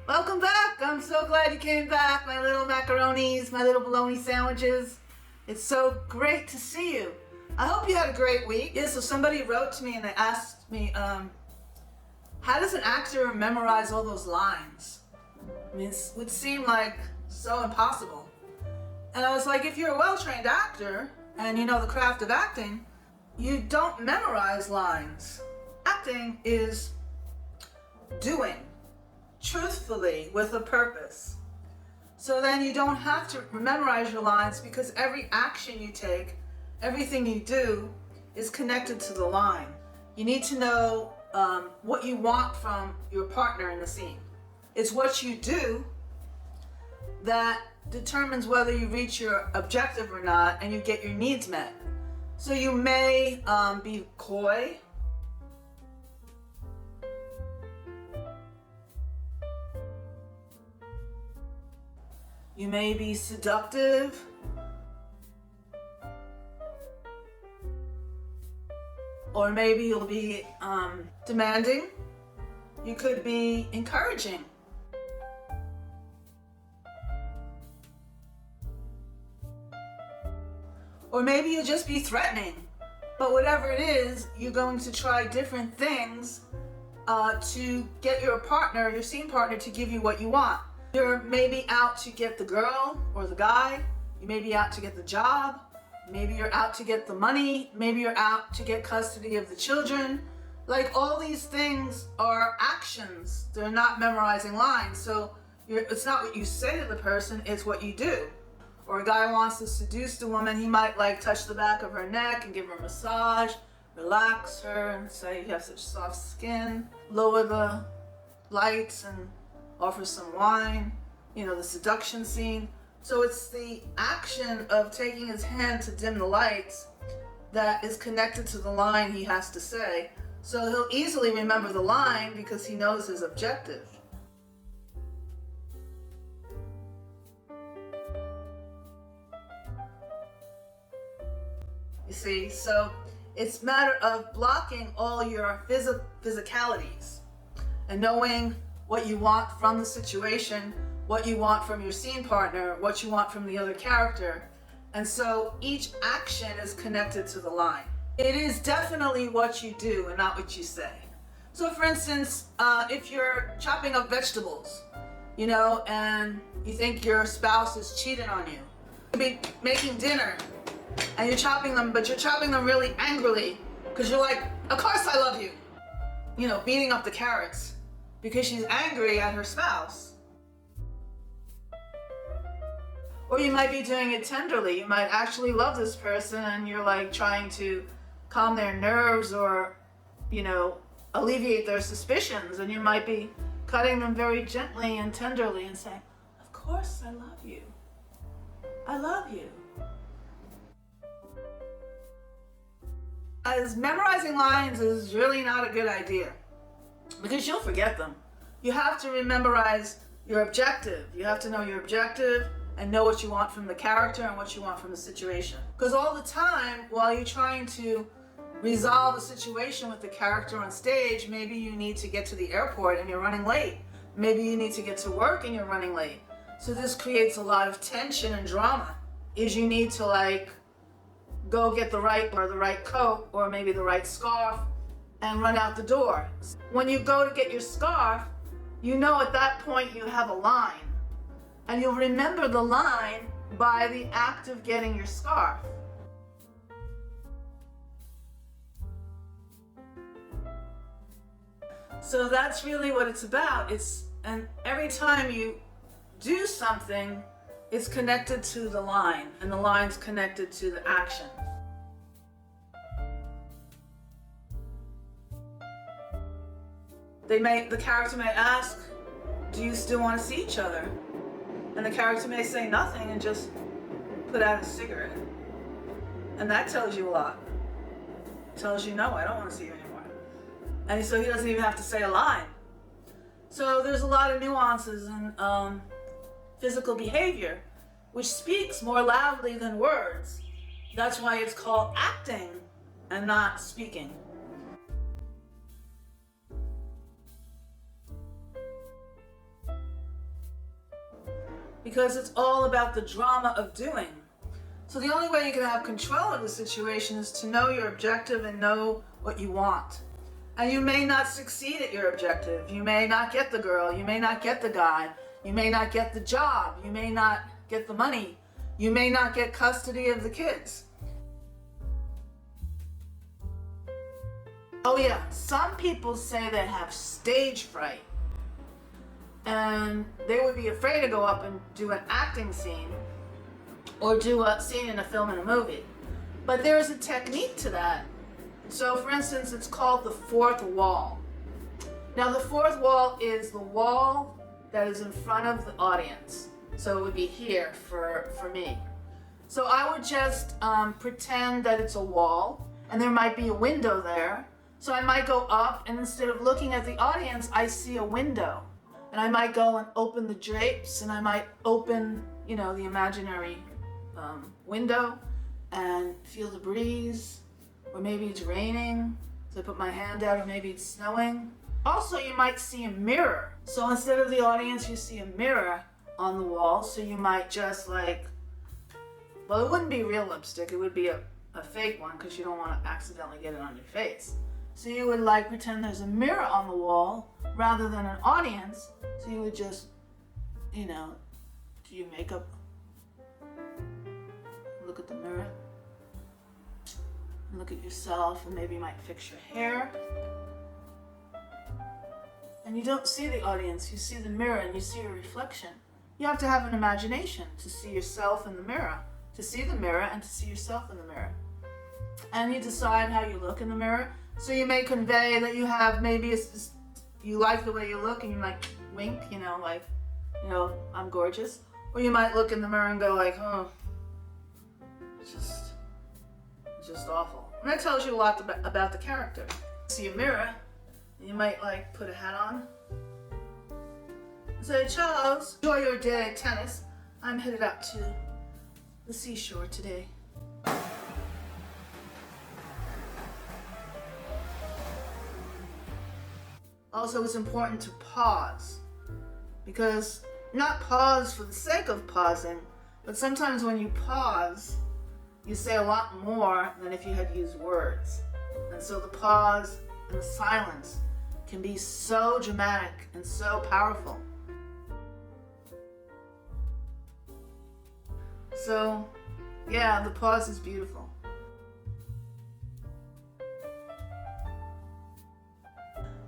Welcome back. I'm so glad you came back, my little macaronis, my little bologna sandwiches. It's so great to see you. I hope you had a great week. Yeah, so somebody wrote to me and they asked me, how does an actor memorize all those lines? I mean, it would seem like so impossible. And I was like, if you're a well-trained actor and you know the craft of acting, you don't memorize lines. Acting is doing truthfully with a purpose. So then you don't have to memorize your lines because every action you take, everything you do is connected to the line. You need to know what you want from your partner in the scene. It's what you do that determines whether you reach your objective or not and you get your needs met. So you may be coy. You may be seductive. Or maybe you'll be demanding. You could be encouraging. Or maybe you'll just be threatening. But whatever it is, you're going to try different things to get your partner, your scene partner, to give you what you want. You're maybe out to get the girl or the guy. You may be out to get the job. Maybe you're out to get the money. Maybe you're out to get custody of the children. Like, all these things are actions. They're not memorizing lines. So it's not what you say to the person, it's what you do. Or a guy wants to seduce the woman, he might like touch the back of her neck and give her a massage, relax her and say you have such soft skin, lower the lights and offer some wine, the seduction scene. So it's the action of taking his hand to dim the lights that is connected to the line he has to say. So he'll easily remember the line because he knows his objective. You see, so it's a matter of blocking all your physicalities and knowing what you want from the situation, what you want from your scene partner, what you want from the other character. And so each action is connected to the line. It is definitely what you do and not what you say. So for instance, if you're chopping up vegetables, and you think your spouse is cheating on you, you'll be making dinner and you're chopping them, but you're chopping them really angrily because you're like, of course I love you. Beating up the carrots because she's angry at her spouse. Or you might be doing it tenderly. You might actually love this person and you're like trying to calm their nerves or, alleviate their suspicions. And you might be cutting them very gently and tenderly and saying, of course I love you. I love you. As memorizing lines is really not a good idea because you'll forget them. You have to memorize your objective. You have to know your objective and know what you want from the character and what you want from the situation. Because all the time, while you're trying to resolve a situation with the character on stage, maybe you need to get to the airport and you're running late. Maybe you need to get to work and you're running late. So this creates a lot of tension and drama. You need to go get the right coat or maybe the right scarf and run out the door. When you go to get your scarf, at that point you have a line. And you'll remember the line by the act of getting your scarf. So that's really what it's about. And every time you do something, it's connected to the line, and the line's connected to the action. The character may ask, do you still want to see each other? And the character may say nothing and just put out a cigarette. And that tells you a lot. It tells you, no, I don't want to see you anymore. And so he doesn't even have to say a line. So there's a lot of nuances in physical behavior, which speaks more loudly than words. That's why it's called acting and not speaking. because it's all about the drama of doing. So the only way you can have control of the situation is to know your objective and know what you want. And you may not succeed at your objective. You may not get the girl. You may not get the guy. You may not get the job. You may not get the money. You may not get custody of the kids. Oh yeah, some people say they have stage fright. And they would be afraid to go up and do an acting scene or do a scene in a film and a movie. But there's a technique to that. So for instance, it's called the fourth wall. Now the fourth wall is the wall that is in front of the audience. So it would be here for me. So I would just pretend that it's a wall and there might be a window there. So I might go up and instead of looking at the audience, I see a window. And I might go and open the drapes and I might open, the imaginary window and feel the breeze. Or maybe it's raining, so I put my hand out, or maybe it's snowing. Also, you might see a mirror. So instead of the audience, you see a mirror on the wall. So you might just it wouldn't be real lipstick. It would be a fake one because you don't want to accidentally get it on your face. So you would pretend there's a mirror on the wall rather than an audience. So you would just, do your makeup, look at the mirror, look at yourself, and maybe you might fix your hair. And you don't see the audience, you see the mirror and you see your reflection. You have to have an imagination to see yourself in the mirror, to see the mirror and to see yourself in the mirror. And you decide how you look in the mirror. So you may convey that you have you like the way you look and you might wink, I'm gorgeous. Or you might look in the mirror and go oh, it's just awful. And that tells you a lot about the character. See a mirror, and you might put a hat on. And say, Charles, enjoy your day at tennis. I'm headed out to the seashore today. Also, it's important to pause, because not pause for the sake of pausing, but sometimes when you pause, you say a lot more than if you had used words. And so the pause and the silence can be so dramatic and so powerful. So, yeah, the pause is beautiful.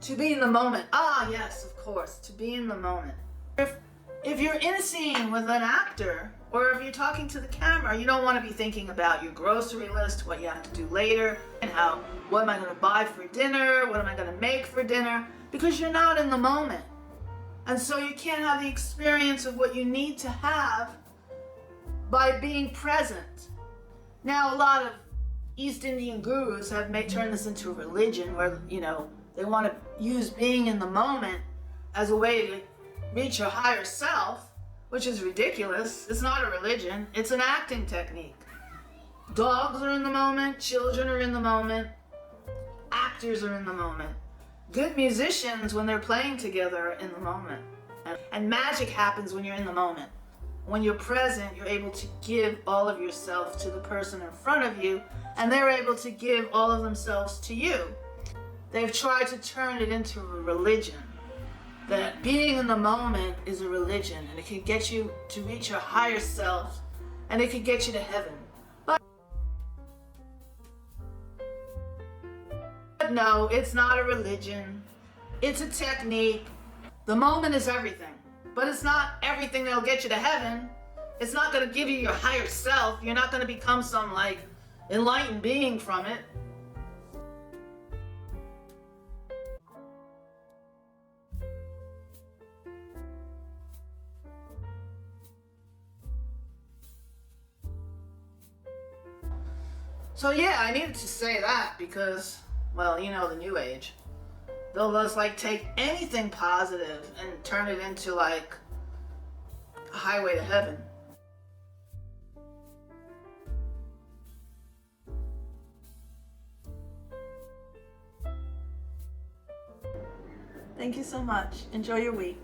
To be in the moment. Ah, yes, of course, to be in the moment. If you're in a scene with an actor, or if you're talking to the camera, you don't want to be thinking about your grocery list, what you have to do later, and what am I going to buy for dinner, what am I going to make for dinner, because you're not in the moment. And so you can't have the experience of what you need to have by being present. Now, a lot of East Indian gurus have turned this into a religion where, they want to use being in the moment as a way to reach your higher self, which is ridiculous. It's not a religion. It's an acting technique. Dogs are in the moment. Children are in the moment. Actors are in the moment. Good musicians, when they're playing together, are in the moment. And magic happens when you're in the moment. When you're present, you're able to give all of yourself to the person in front of you, and they're able to give all of themselves to you. They've tried to turn it into a religion. That being in the moment is a religion, and it can get you to reach your higher self, and it can get you to heaven. But no, it's not a religion. It's a technique. The moment is everything, but it's not everything that'll get you to heaven. It's not going to give you your higher self. You're not going to become some enlightened being from it. So yeah, I needed to say that because, the new age. They'll just take anything positive and turn it into a highway to heaven. Thank you so much. Enjoy your week.